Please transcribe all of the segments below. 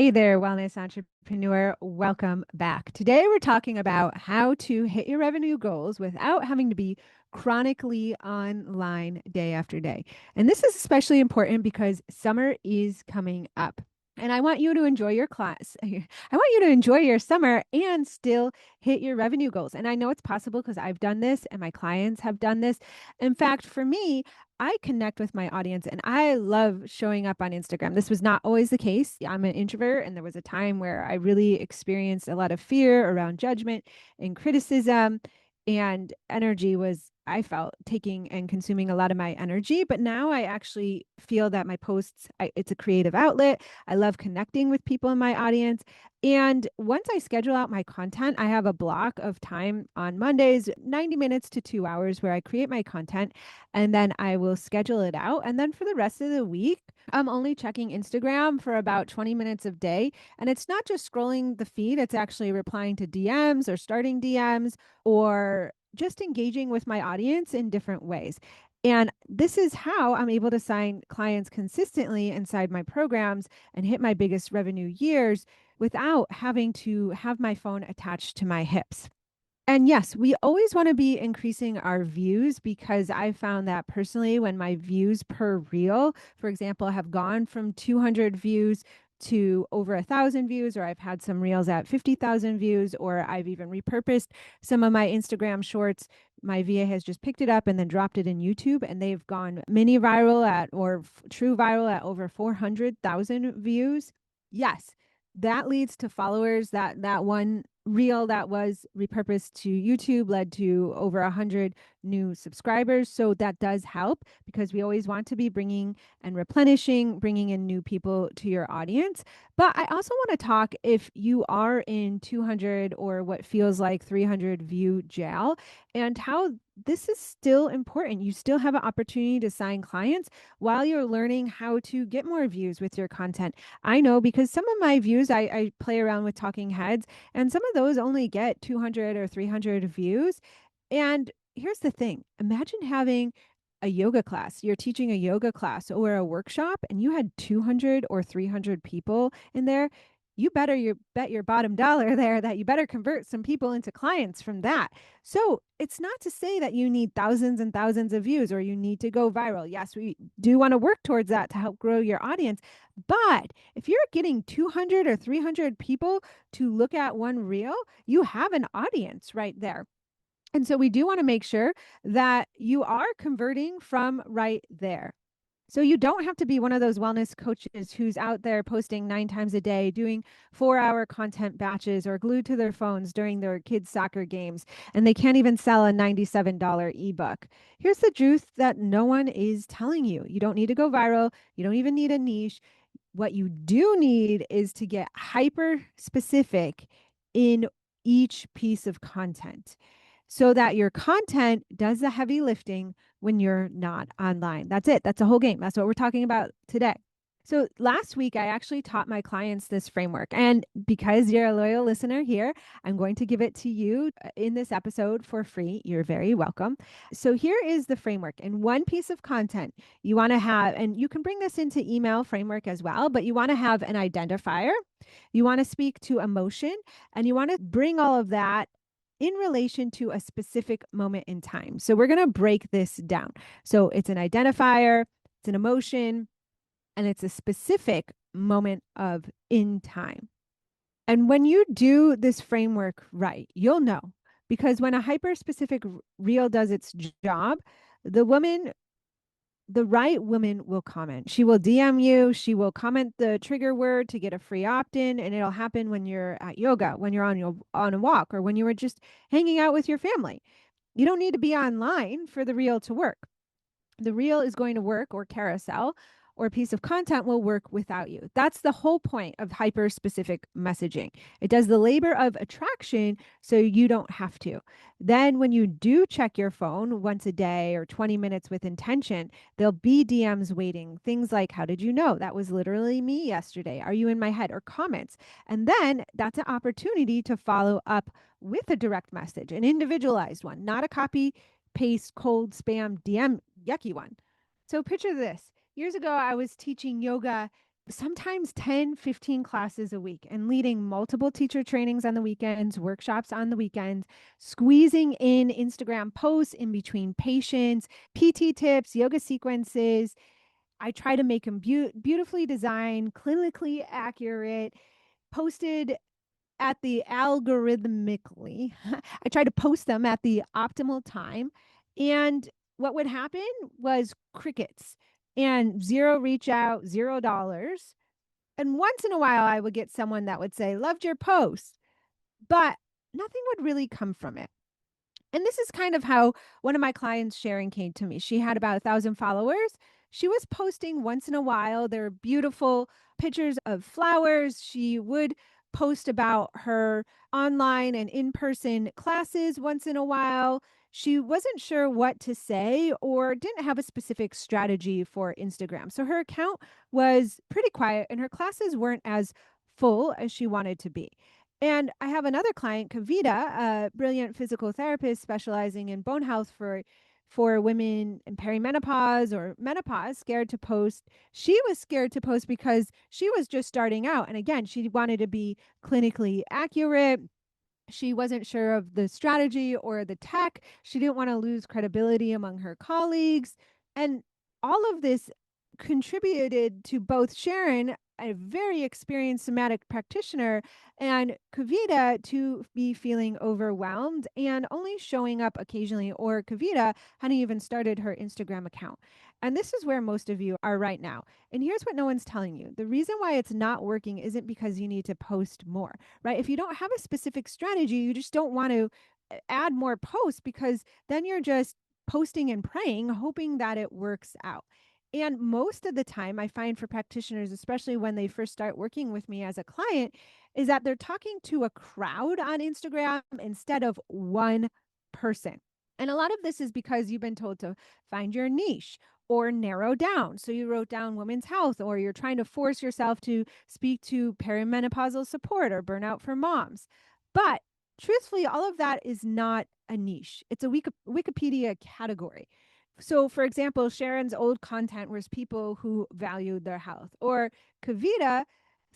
Hey there, wellness entrepreneur. Welcome back. Today, we're talking about how to hit your revenue goals without having to be chronically online day after day. And this is especially important because summer is coming up. And I want you to enjoy your class. I want you to enjoy your summer and still hit your revenue goals. And I know it's possible because I've done this and my clients have done this. In fact, for me, I connect with my audience and I love showing up on Instagram. This was not always the case. I'm an introvert, and there was a time where I really experienced a lot of fear around judgment and criticism, and energy was, I felt, taking and consuming a lot of my energy. But now I actually feel that my posts, it's a creative outlet. I love connecting with people in my audience. And once I schedule out my content, I have a block of time on Mondays, 90 minutes to 2 hours, where I create my content and then I will schedule it out. And then for the rest of the week, I'm only checking Instagram for about 20 minutes a day. And it's not just scrolling the feed, it's actually replying to DMs or starting DMs or just engaging with my audience in different ways. And this is how I'm able to sign clients consistently inside my programs and hit my biggest revenue years without having to have my phone attached to my hips. And yes, we always want to be increasing our views because I found that personally, when my views per reel, for example, have gone from 200 views to over 1,000 views, or I've had some reels at 50,000 views, or I've even repurposed some of my Instagram shorts. My VA has just picked it up and then dropped it in YouTube, and they've gone mini viral at or true viral at over 400,000 views. Yes, that leads to followers. That one reel that was repurposed to YouTube led to over 100 new subscribers. So that does help because we always want to be bringing and replenishing, bringing in new people to your audience. But I also want to talk if you are in 200 or what feels like 300 view jail, and how this is still important. You still have an opportunity to sign clients while you're learning how to get more views with your content. I know because some of my views, I play around with talking heads, and some of those only get 200 or 300 views. And here's the thing, imagine having a yoga class. You're teaching a yoga class or a workshop, and you had 200 or 300 people in there. You bet your bottom dollar there that you better convert some people into clients from that. So it's not to say that you need thousands and thousands of views or you need to go viral. Yes, we do want to work towards that to help grow your audience. But if you're getting 200 or 300 people to look at one reel, you have an audience right there. And so we do want to make sure that you are converting from right there. So you don't have to be one of those wellness coaches who's out there posting 9 times a day, doing 4 hour content batches, or glued to their phones during their kids' soccer games, and they can't even sell a $97 ebook. Here's the truth that no one is telling you. You don't need to go viral. You don't even need a niche. What you do need is to get hyper specific in each piece of content so that your content does the heavy lifting when you're not online. That's it. That's the whole game. That's what we're talking about today. So last week, I actually taught my clients this framework. And because you're a loyal listener here, I'm going to give it to you in this episode for free. You're very welcome. So here is the framework. In one piece of content, you want to have, and you can bring this into email framework as well, but you want to have an identifier. You want to speak to emotion, and you want to bring all of that in relation to a specific moment in time. So we're going to break this down. So it's an identifier, it's an emotion, and it's a specific moment of in time. And when you do this framework right, you'll know, because when a hyper specific reel does its job, the woman the right woman will comment. She will DM you. She will comment the trigger word to get a free opt-in, and it'll happen when you're at yoga, when you're on a walk, or when you were just hanging out with your family. You don't need to be online for the reel to work. The reel is going to work, or carousel or a piece of content will work without you. That's the whole point of hyper specific messaging. It does the labor of attraction so you don't have to. Then, when you do check your phone once a day or 20 minutes with intention, there'll be DMs waiting. Things like, how did you know? That was literally me yesterday. Are you in my head? Or comments. And then that's an opportunity to follow up with a direct message, an individualized one, not a copy paste, cold spam, DM, yucky one. So picture this. Years ago, I was teaching yoga sometimes 10, 15 classes a week and leading multiple teacher trainings on the weekends, workshops on the weekends, squeezing in Instagram posts in between patients, PT tips, yoga sequences. I try to make them beautifully designed, clinically accurate, posted at the algorithmically. I try to post them at the optimal time. And what would happen was crickets and zero reach out, $0. And once in a while, I would get someone that would say, loved your post, but nothing would really come from it. And this is kind of how one of my clients, Sharon, came to me. She had about 1,000 followers. She was posting once in a while. There were beautiful pictures of flowers. She would post about her online and in person classes once in a while. She wasn't sure what to say or didn't have a specific strategy for Instagram. So her account was pretty quiet and her classes weren't as full as she wanted to be. And I have another client, Kavita, a brilliant physical therapist specializing in bone health for women in perimenopause or menopause, scared to post. She was scared to post because she was just starting out. And again, she wanted to be clinically accurate. She wasn't sure of the strategy or the tech. She didn't want to lose credibility among her colleagues. And all of this contributed to both Sharon, a very experienced somatic practitioner, and Kavita to be feeling overwhelmed and only showing up occasionally, or Kavita hadn't even started her Instagram account. And this is where most of you are right now. And here's what no one's telling you. The reason why it's not working isn't because you need to post more, right? If you don't have a specific strategy, you just don't want to add more posts because then you're just posting and praying, hoping that it works out. And most of the time, I find for practitioners, especially when they first start working with me as a client, is that they're talking to a crowd on Instagram instead of one person. And a lot of this is because you've been told to find your niche or narrow down. So you wrote down women's health, or you're trying to force yourself to speak to perimenopausal support or burnout for moms. But truthfully, all of that is not a niche. It's a Wikipedia category. So, for example, Sharon's old content was people who valued their health, or Kavita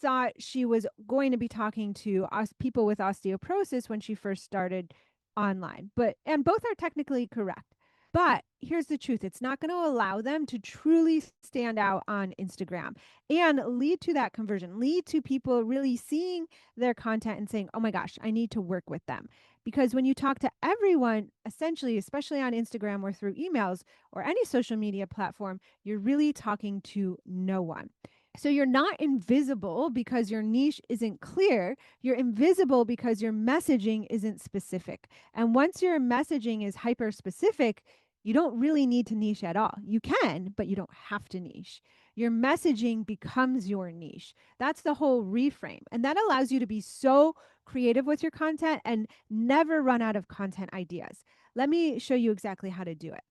thought she was going to be talking to people with osteoporosis when she first started online. And both are technically correct. But here's the truth, it's not going to allow them to truly stand out on Instagram and lead to that conversion, lead to people really seeing their content and saying, oh my gosh, I need to work with them. Because when you talk to everyone, essentially, especially on Instagram or through emails or any social media platform, you're really talking to no one. So you're not invisible because your niche isn't clear. You're invisible because your messaging isn't specific. And once your messaging is hyper specific, you don't really need to niche at all. You can, but you don't have to niche. Your messaging becomes your niche. That's the whole reframe. And that allows you to be so creative with your content and never run out of content ideas. Let me show you exactly how to do it.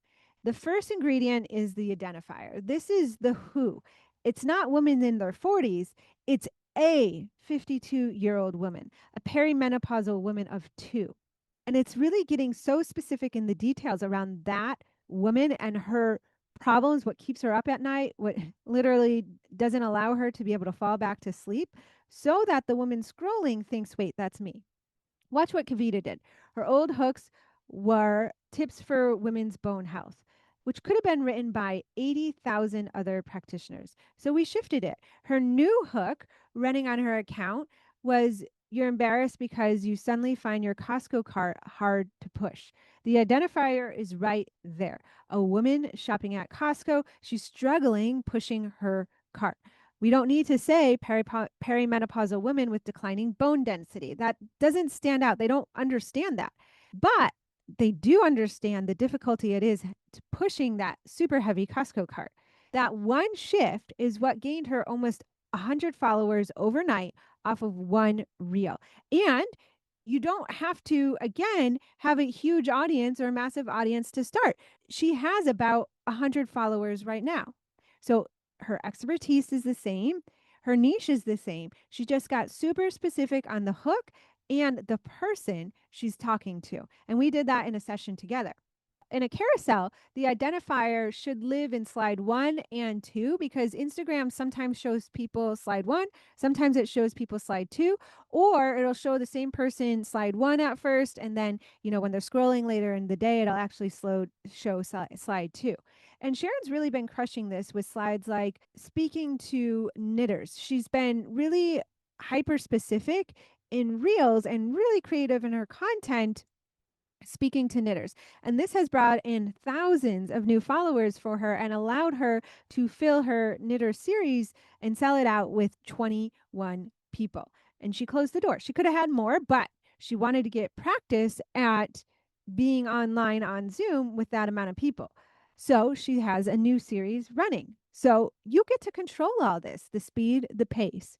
The first ingredient is the identifier. This is the who. It's not women in their 40s, it's a 52-year-old woman, a perimenopausal woman of 2. And it's really getting so specific in the details around that woman and her problems, what keeps her up at night, what literally doesn't allow her to be able to fall back to sleep, so that the woman scrolling thinks, wait, that's me. Watch what Kavita did. Her old hooks were tips for women's bone health, which could have been written by 80,000 other practitioners. So we shifted it. Her new hook running on her account was, you're embarrassed because you suddenly find your Costco cart hard to push. The identifier is right there. A woman shopping at Costco, she's struggling pushing her cart. We don't need to say perimenopausal women with declining bone density. That doesn't stand out. They don't understand that. But they do understand the difficulty it is to pushing that super heavy Costco cart. That one shift is what gained her almost 100 followers overnight off of one reel. And you don't have to, again, have a huge audience or a massive audience to start. She has about 100 followers right now. So her expertise is the same. Her niche is the same. She just got super specific on the hook and the person she's talking to. And we did that in a session together. In a carousel, the identifier should live in slide 1 and 2 because Instagram sometimes shows people slide 1, sometimes it shows people slide 2, or it'll show the same person slide 1 at first, and then, when they're scrolling later in the day, it'll actually show slide 2. And Sharon's really been crushing this with slides like speaking to knitters. She's been really hyper specific in reels and really creative in her content speaking to knitters. And this has brought in thousands of new followers for her and allowed her to fill her knitter series and sell it out with 21 people. And she closed the door. She could have had more, but she wanted to get practice at being online on Zoom with that amount of people. So she has a new series running. So you get to control all this, the speed, the pace.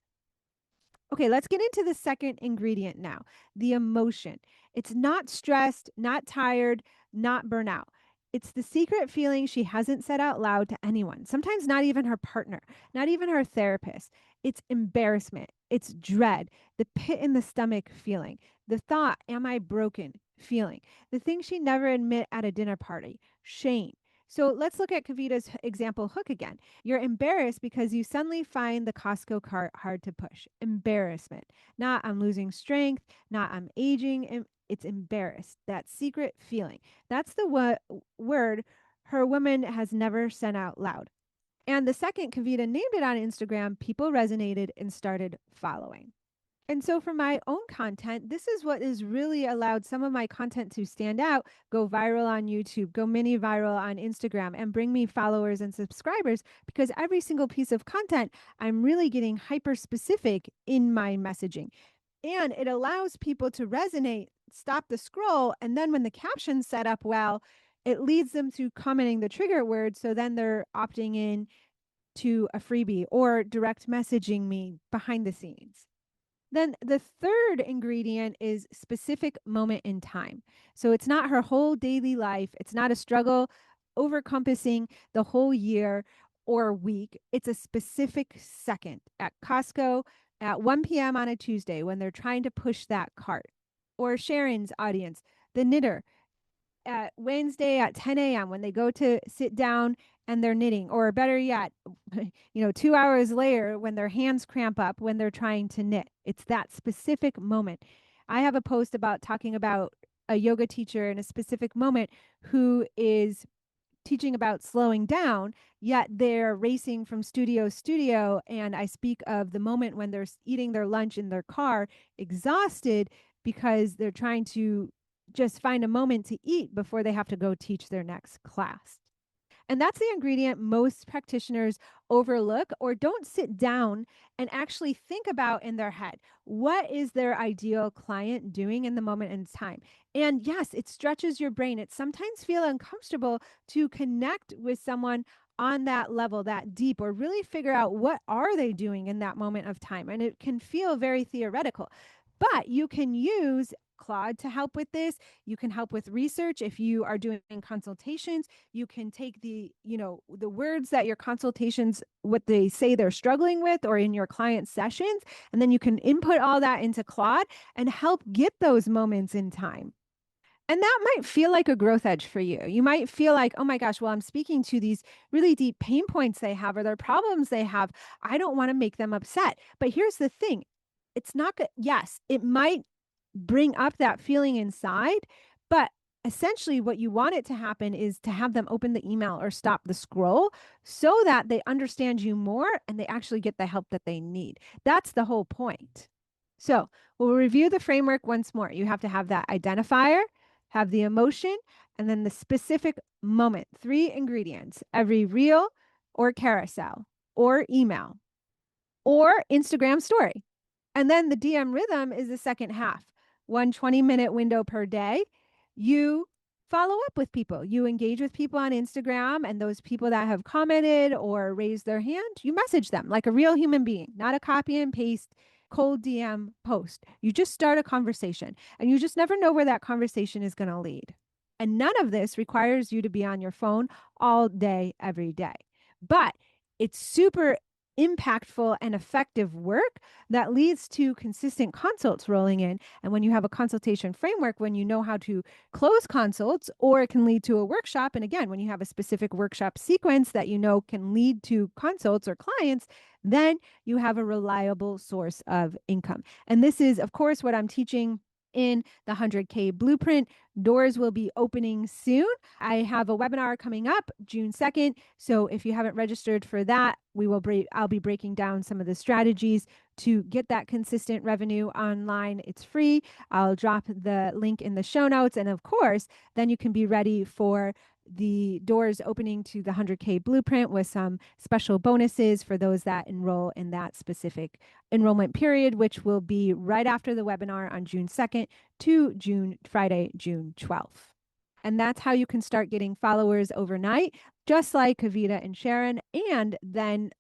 Okay, let's get into the second ingredient now, the emotion. It's not stressed, not tired, not burnout. It's the secret feeling she hasn't said out loud to anyone, sometimes not even her partner, not even her therapist. It's embarrassment, it's dread, the pit in the stomach feeling, the thought, am I broken feeling, the thing she never admit at a dinner party, shame. So let's look at Kavita's example hook again. You're embarrassed because you suddenly find the Costco cart hard to push. Embarrassment. Not I'm losing strength, not I'm aging. It's embarrassed. That secret feeling. That's the word her woman has never sent out loud. And the second Kavita named it on Instagram, people resonated and started following. And so for my own content, this is what has really allowed some of my content to stand out, go viral on YouTube, go mini viral on Instagram, and bring me followers and subscribers because every single piece of content, I'm really getting hyper specific in my messaging. And it allows people to resonate, stop the scroll, and then when the caption's set up well, it leads them to commenting the trigger word. So then they're opting in to a freebie or direct messaging me behind the scenes. Then the third ingredient is specific moment in time. So it's not her whole daily life. It's not a struggle overcompassing the whole year or week. It's a specific second at Costco at 1 p.m. on a Tuesday when they're trying to push that cart. Or Sharon's audience, the knitter, at Wednesday at 10 a.m. when they go to sit down and they're knitting, or better yet, 2 hours later when their hands cramp up when they're trying to knit. It's that specific moment. I have a post about talking about a yoga teacher in a specific moment who is teaching about slowing down, yet they're racing from studio to studio. And I speak of the moment when they're eating their lunch in their car, exhausted because they're trying to just find a moment to eat before they have to go teach their next class. And that's the ingredient most practitioners overlook or don't sit down and actually think about in their head. What is their ideal client doing in the moment in time? And yes, it stretches your brain. It sometimes feels uncomfortable to connect with someone on that level, that deep, or really figure out what are they doing in that moment of time. And it can feel very theoretical. But you can use Claude to help with this. You can help with research if you are doing consultations. You can take the words that your consultations, what they say they're struggling with, or in your client sessions, and then you can input all that into Claude and help get those moments in time. And that might feel like a growth edge for you. You might feel like, oh my gosh, well, I'm speaking to these really deep pain points they have or their problems they have. I don't want to make them upset. But here's the thing. It's not good. Yes, it might bring up that feeling inside, but essentially what you want it to happen is to have them open the email or stop the scroll so that they understand you more and they actually get the help that they need. That's the whole point. So we'll review the framework once more. You have to have that identifier, have the emotion, and then the specific moment. 3 ingredients: every reel or carousel or email or Instagram story. And then the DM rhythm is the second half. 1 20-minute window per day. You follow up with people. You engage with people on Instagram, and those people that have commented or raised their hand, you message them like a real human being, not a copy and paste cold DM post. You just start a conversation, and you just never know where that conversation is going to lead. And none of this requires you to be on your phone all day, every day. But it's super impactful and effective work that leads to consistent consults rolling in. And when you have a consultation framework, when you know how to close consults, or it can lead to a workshop. And again, when you have a specific workshop sequence that you know can lead to consults or clients, then you have a reliable source of income. And this is, of course, what I'm teaching in the 100K blueprint. Doors will be opening soon. I have a webinar coming up June 2nd. So if you haven't registered for that, I'll be breaking down some of the strategies to get that consistent revenue online. It's free. I'll drop the link in the show notes. And of course, then you can be ready for the doors opening to the 100K blueprint with some special bonuses for those that enroll in that specific enrollment period, which will be right after the webinar on June 2nd to Friday, June 12th. And that's how you can start getting followers overnight, just like Kavita and Sharon, and then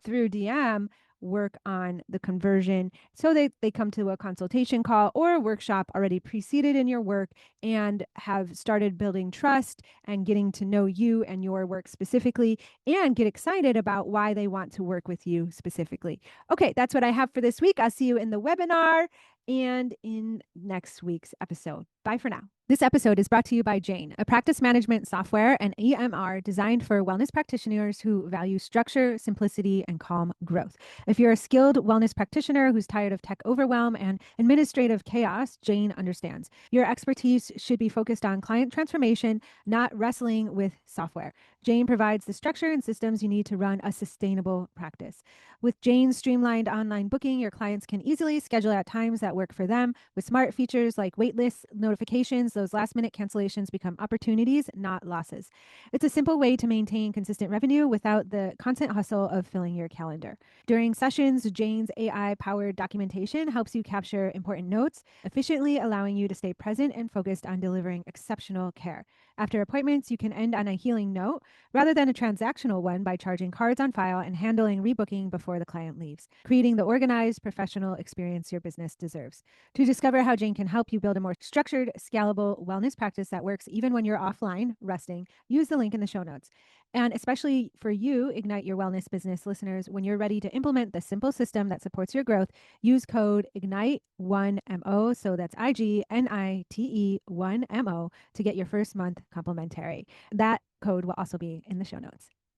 through DM work on the conversion so they come to a consultation call or a workshop already preceded in your work and have started building trust and getting to know you and your work specifically and get excited about why they want to work with you specifically. Okay, that's what I have for this week. I'll see you in the webinar and in next week's episode. Bye for now. This episode is brought to you by Jane, a practice management software and EMR designed for wellness practitioners who value structure, simplicity, and calm growth. If you're a skilled wellness practitioner who's tired of tech overwhelm and administrative chaos, Jane understands. Your expertise should be focused on client transformation, not wrestling with software. Jane provides the structure and systems you need to run a sustainable practice. With Jane's streamlined online booking, your clients can easily schedule at times that work for them. With smart features like waitlist notifications, those last-minute cancellations become opportunities, not losses. It's a simple way to maintain consistent revenue without the constant hustle of filling your calendar. During sessions, Jane's AI-powered documentation helps you capture important notes, efficiently allowing you to stay present and focused on delivering exceptional care. After appointments, you can end on a healing note rather than a transactional one by charging cards on file and handling rebooking before the client leaves, creating the organized, professional experience your business deserves. To discover how Jane can help you build a more structured, scalable wellness practice that works even when you're offline, resting, use the link in the show notes. And especially for you, Ignite Your Wellness business listeners, when you're ready to implement the simple system that supports your growth, use code IGNITE1MO. So that's IGNITE1MO to get your first month complimentary. That code will also be in the show notes.